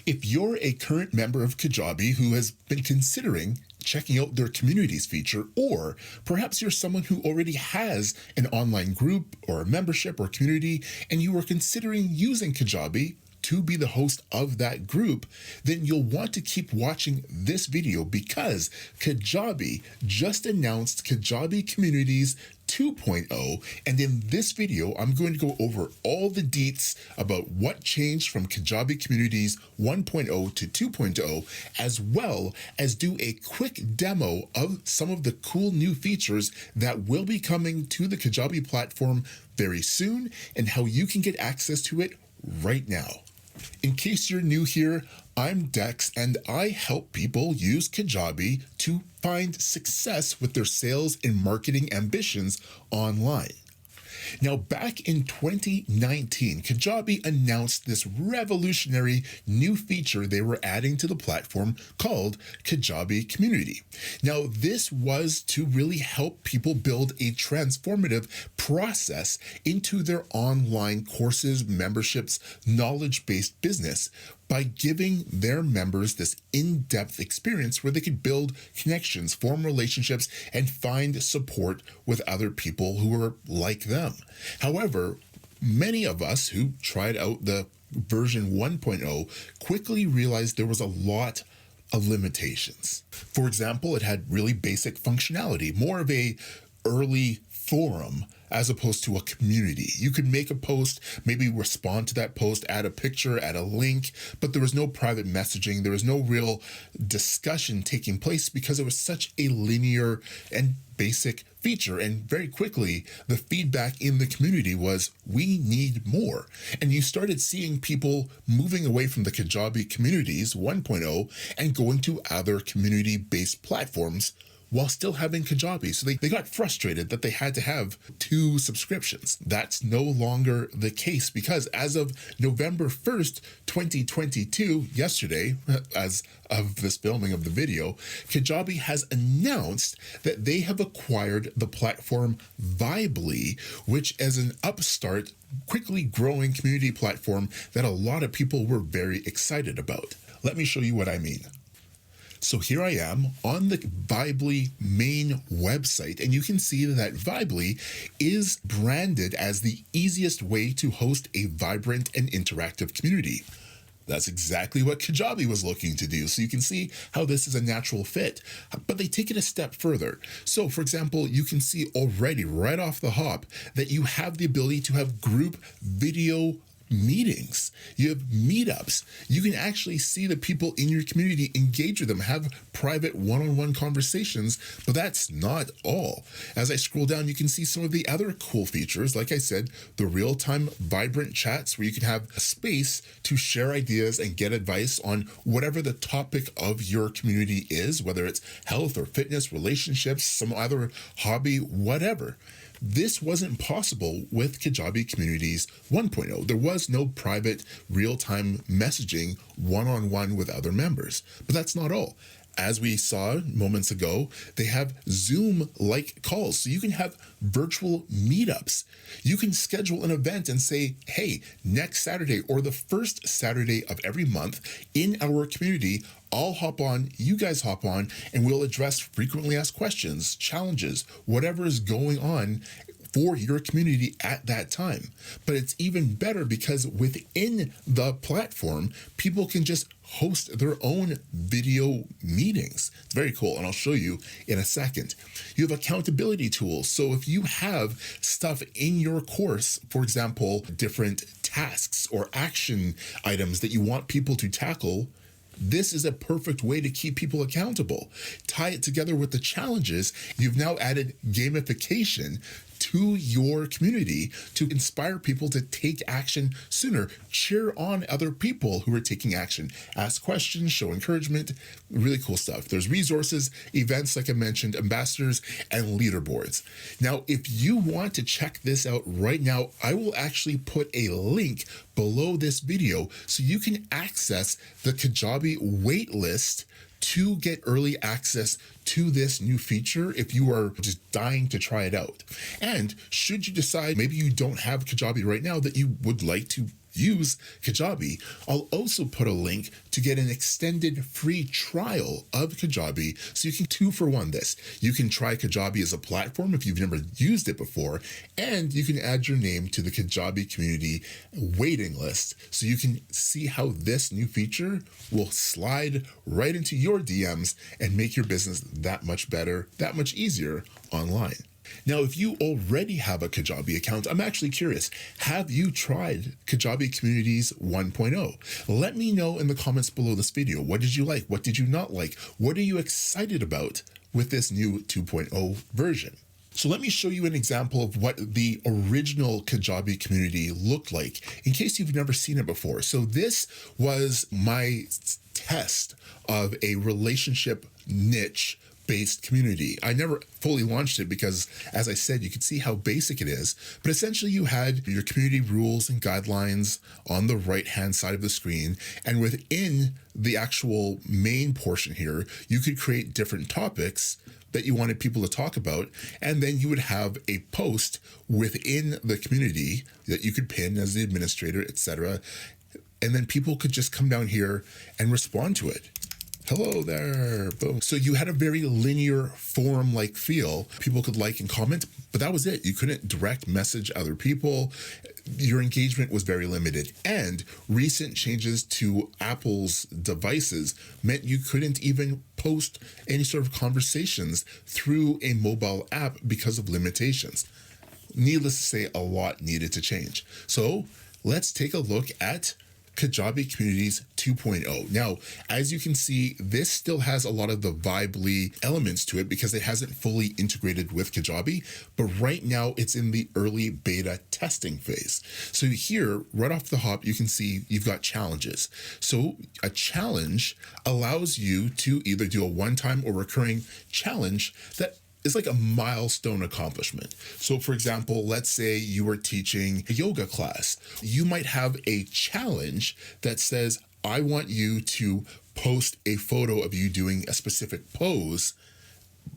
If you're a current member of Kajabi who has been considering checking out their communities feature, or perhaps you're someone who already has an online group or a membership or community and you are considering using Kajabi to be the host of that group, then you'll want to keep watching this video because Kajabi just announced Kajabi Communities 2.0, and in this video I'm going to go over all the deets about what changed from Kajabi Communities 1.0 to 2.0, as well as do a quick demo of some of the cool new features that will be coming to the Kajabi platform very soon and how you can get access to it right now. In case you're new here, I'm Dex and I help people use Kajabi to find success with their sales and marketing ambitions online. Now, back in 2019, Kajabi announced this revolutionary new feature they were adding to the platform called Kajabi Community. Now, this was to really help people build a transformative process into their online courses, memberships, knowledge-based business by giving their members this in-depth experience where they could build connections, form relationships, and find support with other people who are like them. However, many of us who tried out the version 1.0 quickly realized there was a lot of limitations. For example, it had really basic functionality, more of a early forum as opposed to a community. You could make a post, maybe respond to that post, add a picture, add a link, but there was no private messaging. There was no real discussion taking place because it was such a linear and basic feature. And very quickly, the feedback in the community was, we need more. And you started seeing people moving away from the Kajabi Communities 1.0 and going to other community-based platforms while still having Kajabi. So they got frustrated that they had to have 2 subscriptions. That's no longer the case because as of November 1st, 2022, yesterday, as of this filming of the video, Kajabi has announced that they have acquired the platform Vibely, which is an upstart, quickly growing community platform that a lot of people were very excited about. Let me show you what I mean. So here I am on the Vibely main website, and you can see that Vibely is branded as the easiest way to host a vibrant and interactive community. That's exactly what Kajabi was looking to do. So you can see how this is a natural fit, but they take it a step further. So for example, you can see already right off the hop that you have the ability to have group video meetings. You have meetups. You can actually see the people in your community, engage with them, have private one-on-one conversations, but that's not all. As I scroll down, you can see some of the other cool features. Like I said, the real-time vibrant chats where you can have a space to share ideas and get advice on whatever the topic of your community is, whether it's health or fitness, relationships, some other hobby, whatever. This wasn't possible with Kajabi Communities 1.0. There was no private real-time messaging one-on-one with other members. But that's not all. As we saw moments ago, they have Zoom-like calls. So you can have virtual meetups. You can schedule an event and say, hey, next Saturday or the first Saturday of every month in our community, I'll hop on, you guys hop on, and we'll address frequently asked questions, challenges, whatever is going on for your community at that time. But it's even better because within the platform, people can just host their own video meetings. It's very cool, and I'll show you in a second. You have accountability tools. So if you have stuff in your course, for example, different tasks or action items that you want people to tackle, this is a perfect way to keep people accountable. Tie it together with the challenges. You've now added gamification to your community to inspire people to take action sooner. Cheer on other people who are taking action. Ask questions, show encouragement, really cool stuff. There's resources, events like I mentioned, ambassadors, and leaderboards. Now, if you want to check this out right now, I will actually put a link below this video so you can access the Kajabi waitlist to get early access to this new feature if you are just dying to try it out. And should you decide maybe you don't have Kajabi right now that you would like to use Kajabi, I'll also put a link to get an extended free trial of Kajabi so you can 2-for-1 this. You can try Kajabi as a platform if you've never used it before, and you can add your name to the Kajabi community waiting list so you can see how this new feature will slide right into your DMs and make your business that much better, that much easier online. Now, if you already have a Kajabi account, I'm actually curious, have you tried Kajabi Communities 1.0? Let me know in the comments below this video. What did you like? What did you not like? What are you excited about with this new 2.0 version? So let me show you an example of what the original Kajabi community looked like in case you've never seen it before. So this was my test of a relationship niche based community. I never fully launched it because, as I said, you could see how basic it is, but essentially you had your community rules and guidelines on the right-hand side of the screen, and within the actual main portion here, you could create different topics that you wanted people to talk about, and then you would have a post within the community that you could pin as the administrator, etc., and then people could just come down here and respond to it. Hello there, boom. So you had a very linear forum-like feel. People could like and comment, but that was it. You couldn't direct message other people. Your engagement was very limited. And recent changes to Apple's devices meant you couldn't even post any sort of conversations through a mobile app because of limitations. Needless to say, a lot needed to change. So let's take a look at Kajabi Communities 2.0. Now, as you can see, this still has a lot of the Vibely elements to it because it hasn't fully integrated with Kajabi, but right now it's in the early beta testing phase. So here, right off the hop, you can see you've got challenges. So a challenge allows you to either do a one-time or recurring challenge that is like a milestone accomplishment. So for example, let's say you were teaching a yoga class. You might have a challenge that says, I want you to post a photo of you doing a specific pose,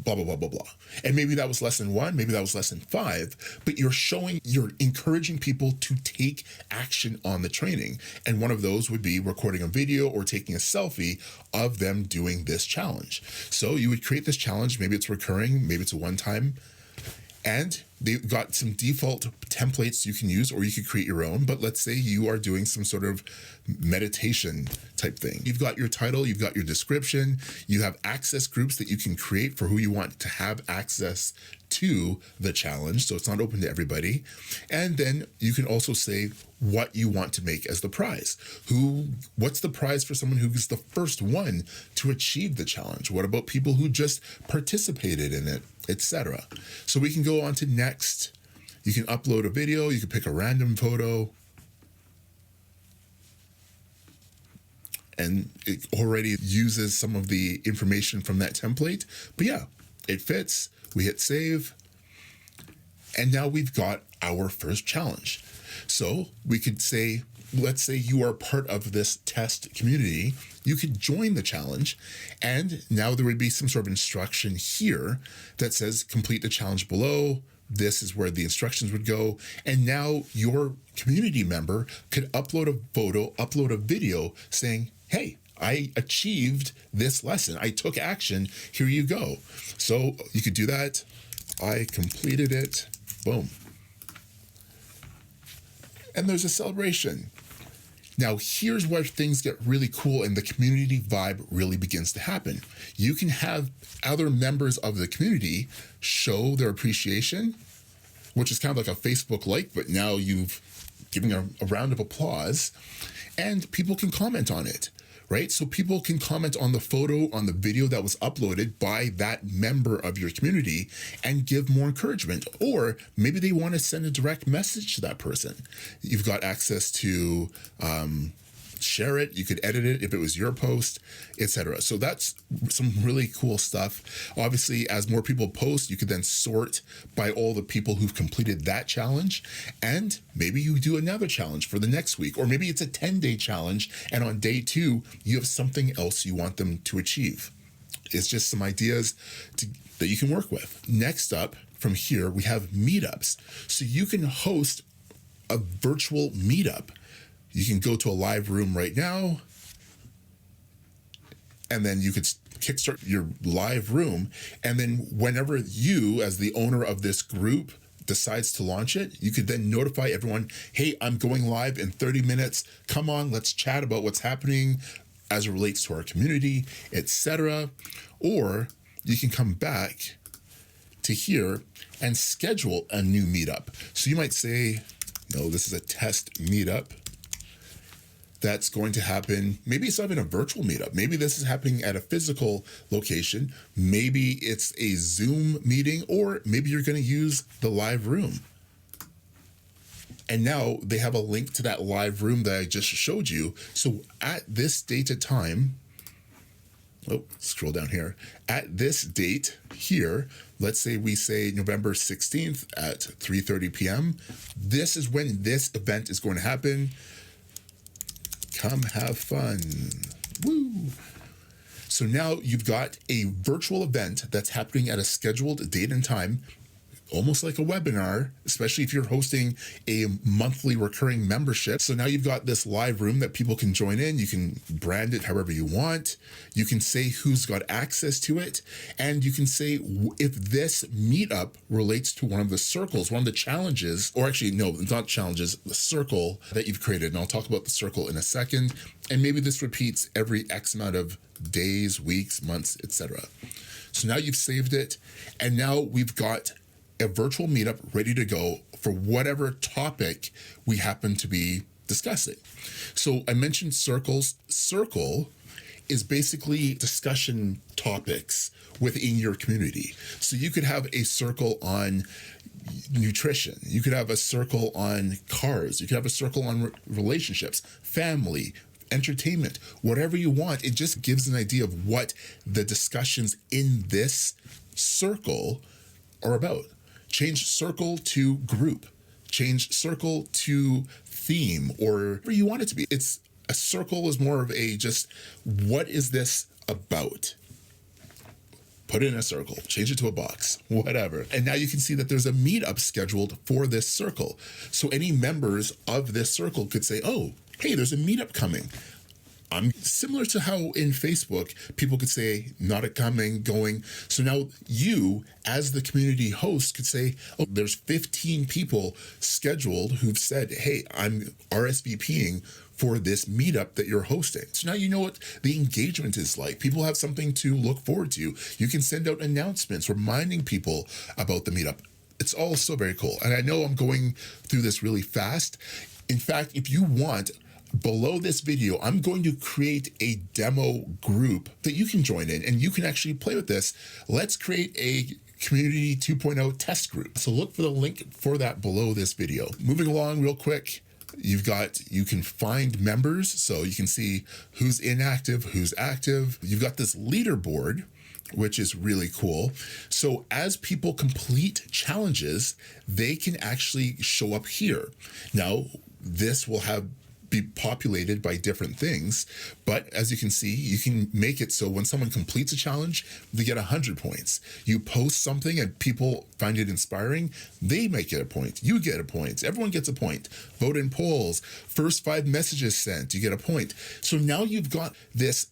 blah, blah, blah, blah, blah. And maybe that was lesson 1, maybe that was lesson 5, but you're encouraging people to take action on the training. And one of those would be recording a video or taking a selfie of them doing this challenge. So you would create this challenge, maybe it's recurring, maybe it's a one-time, and they've got some default templates you can use, or you could create your own. But let's say you are doing some sort of meditation type thing. You've got your title, you've got your description, you have access groups that you can create for who you want to have access to the challenge. So it's not open to everybody. And then you can also say what you want to make as the prize. What's the prize for someone who is the first one to achieve the challenge? What about people who just participated in it, etc.? So we can go on to next. You can upload a video, you can pick a random photo, and it already uses some of the information from that template. But yeah, it fits. We hit save, and now we've got our first challenge. So we could say, let's say you are part of this test community, you could join the challenge, and now there would be some sort of instruction here that says complete the challenge below. This is where the instructions would go. And now your community member could upload a photo, upload a video saying, hey, I achieved this lesson. I took action. Here you go. So you could do that. I completed it. Boom. And there's a celebration. Now, here's where things get really cool and the community vibe really begins to happen. You can have other members of the community show their appreciation, which is kind of like a Facebook like, but now you've given a round of applause, and people can comment on it, right? So people can comment on the photo, on the video that was uploaded by that member of your community and give more encouragement. Or maybe they want to send a direct message to that person. You've got access to share it. You could edit it if it was your post, etc. So that's some really cool stuff. Obviously, as more people post, you could then sort by all the people who've completed that challenge. And maybe you do another challenge for the next week, or maybe it's a 10-day challenge. And on day 2, you have something else you want them to achieve. It's just some ideas that you can work with. Next up from here, we have meetups. So you can host a virtual meetup. You can go to a live room right now, and then you could kickstart your live room. And then whenever you, as the owner of this group, decides to launch it, you could then notify everyone, hey, I'm going live in 30 minutes. Come on, let's chat about what's happening as it relates to our community, etc. Or you can come back to here and schedule a new meetup. So you might say, no, this is a test meetup that's going to happen. Maybe it's not even a virtual meetup. Maybe this is happening at a physical location. Maybe it's a Zoom meeting, or maybe you're going to use the live room. And now they have a link to that live room that I just showed you. So at this date and time, scroll down here. At this date here, let's say we say November 16th at 3:30 p.m. This is when this event is going to happen. Come have fun. Woo. So now you've got a virtual event that's happening at a scheduled date and time, almost like a webinar, especially if you're hosting a monthly recurring membership. So now you've got this live room that people can join in. You can brand it however you want. You can say who's got access to it. And you can say if this meetup relates to one of the circles, one of the challenges, or actually, no, it's not challenges, the circle that you've created. And I'll talk about the circle in a second. And maybe this repeats every X amount of days, weeks, months, etc. So now you've saved it. And now we've got a virtual meetup ready to go for whatever topic we happen to be discussing. So I mentioned circles. Circle is basically discussion topics within your community. So you could have a circle on nutrition. You could have a circle on cars. You could have a circle on relationships, family, entertainment, whatever you want. It just gives an idea of what the discussions in this circle are about. Change circle to group, change circle to theme, or whatever you want it to be. It's a circle is more of a just, what is this about? Put it in a circle, change it to a box, whatever. And now you can see that there's a meetup scheduled for this circle. So any members of this circle could say, oh, hey, there's a meetup coming. I'm similar to how in Facebook, people could say, not a coming, going. So now you, as the community host, could say, oh, there's 15 people scheduled who've said, hey, I'm RSVPing for this meetup that you're hosting. So now you know what the engagement is like. People have something to look forward to. You can send out announcements reminding people about the meetup. It's all so very cool. And I know I'm going through this really fast. In fact, if you want, below this video, I'm going to create a demo group that you can join in and you can actually play with this. Let's create a Community 2.0 test group. So look for the link for that below this video. Moving along real quick, you can find members. So you can see who's inactive, who's active. You've got this leaderboard, which is really cool. So as people complete challenges, they can actually show up here. Now, this will be populated by different things, but as you can see, you can make it so when someone completes a challenge, they get 100 points. You post something and people find it inspiring, they might get a point. You get a point. Everyone gets a point. Vote in polls. First 5 messages sent, you get a point. So now you've got this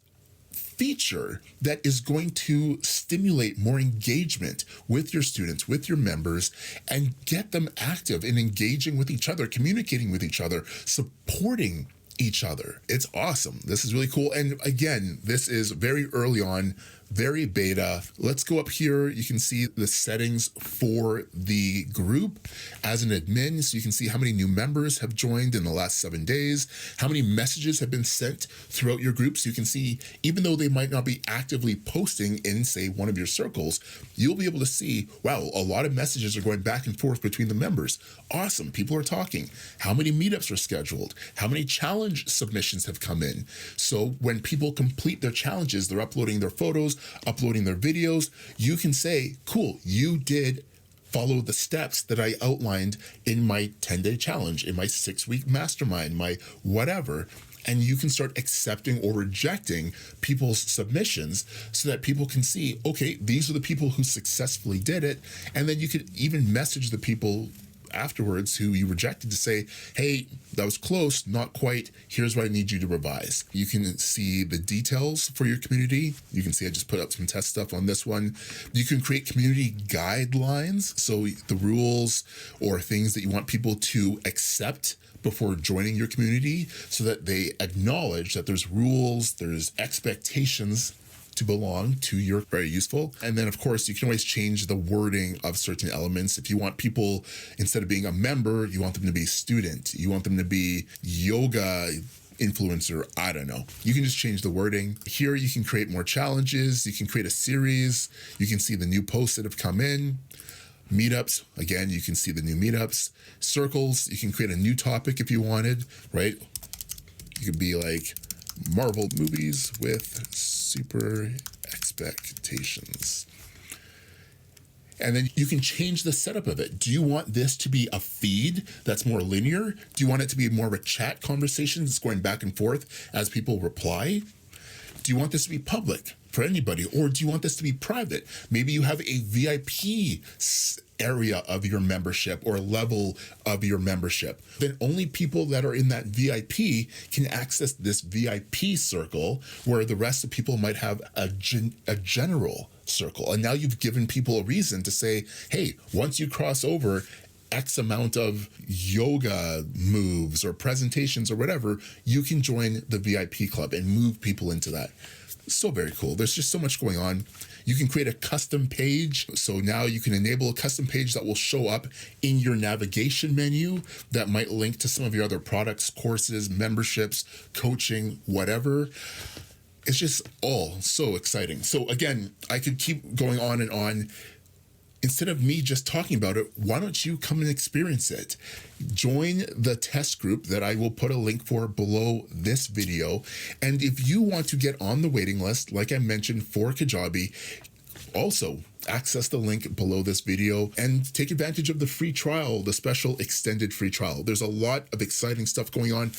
feature that is going to stimulate more engagement with your students, with your members, and get them active in engaging with each other, communicating with each other, supporting each other. It's awesome. This is really cool. And again, this is very early on, very beta. Let's go up here. You can see the settings for the group as an admin. So you can see how many new members have joined in the last 7 days, how many messages have been sent throughout your group. So you can see, even though they might not be actively posting in, say, one of your circles, you'll be able to see, wow, a lot of messages are going back and forth between the members. Awesome. People are talking. How many meetups are scheduled? How many challenge submissions have come in? So when people complete their challenges, they're uploading their photos, uploading their videos, you can say, cool, you did follow the steps that I outlined in my 10-day challenge, in my 6-week mastermind, my whatever. And you can start accepting or rejecting people's submissions so that people can see, okay, these are the people who successfully did it. And then you could even message the people afterwards who you rejected to say, hey, that was close, not quite. Here's what I need you to revise. You can see the details for your community. You can see I just put up some test stuff on this one. You can create community guidelines. So the rules or things that you want people to accept before joining your community, so that they acknowledge that there's rules, there's expectations to belong to your, very useful. And then of course you can always change the wording of certain elements. If you want people, instead of being a member, you want them to be student, you want them to be yoga influencer, I don't know. You can just change the wording. Here you can create more challenges, you can create a series, you can see the new posts that have come in. Meetups, again, you can see the new meetups. Circles, you can create a new topic if you wanted, right? You could be like Marvel movies with super expectations. And then you can change the setup of it. Do you want this to be a feed that's more linear? Do you want it to be more of a chat conversation that's going back and forth as people reply? Do you want this to be public for anybody, or do you want this to be private? Maybe you have a VIP area of your membership or level of your membership. Then only people that are in that VIP can access this VIP circle, where the rest of people might have a general circle. And now you've given people a reason to say, hey, once you cross over X amount of yoga moves or presentations or whatever, you can join the VIP club and move people into that. So very cool. There's just so much going on. You can create a custom page. So now you can enable a custom page that will show up in your navigation menu that might link to some of your other products, courses, memberships, coaching, whatever. It's just all so exciting. So again, I could keep going on and on. Instead of me just talking about it, why don't you come and experience it? Join the test group that I will put a link for below this video. And if you want to get on the waiting list, like I mentioned for Kajabi, also access the link below this video and take advantage of the free trial, the special extended free trial. There's a lot of exciting stuff going on.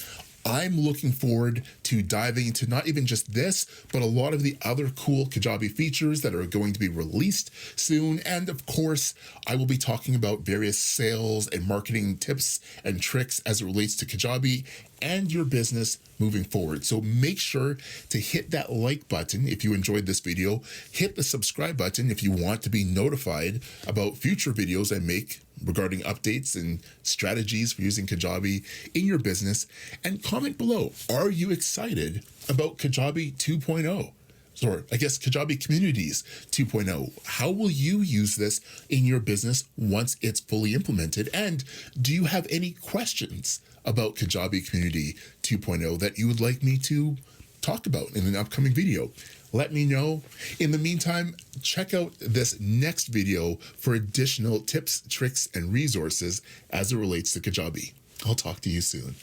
I'm looking forward to diving into not even just this, but a lot of the other cool Kajabi features that are going to be released soon. And of course, I will be talking about various sales and marketing tips and tricks as it relates to Kajabi and your business moving forward. So make sure to hit that like button if you enjoyed this video, hit the subscribe button if you want to be notified about future videos I make regarding updates and strategies for using Kajabi in your business, and comment below, are you excited about Kajabi 2.0? Or I guess Kajabi Communities 2.0. How will you use this in your business once it's fully implemented? And do you have any questions about Kajabi Community 2.0 that you would like me to talk about in an upcoming video? Let me know. In the meantime, check out this next video for additional tips, tricks, and resources as it relates to Kajabi. I'll talk to you soon.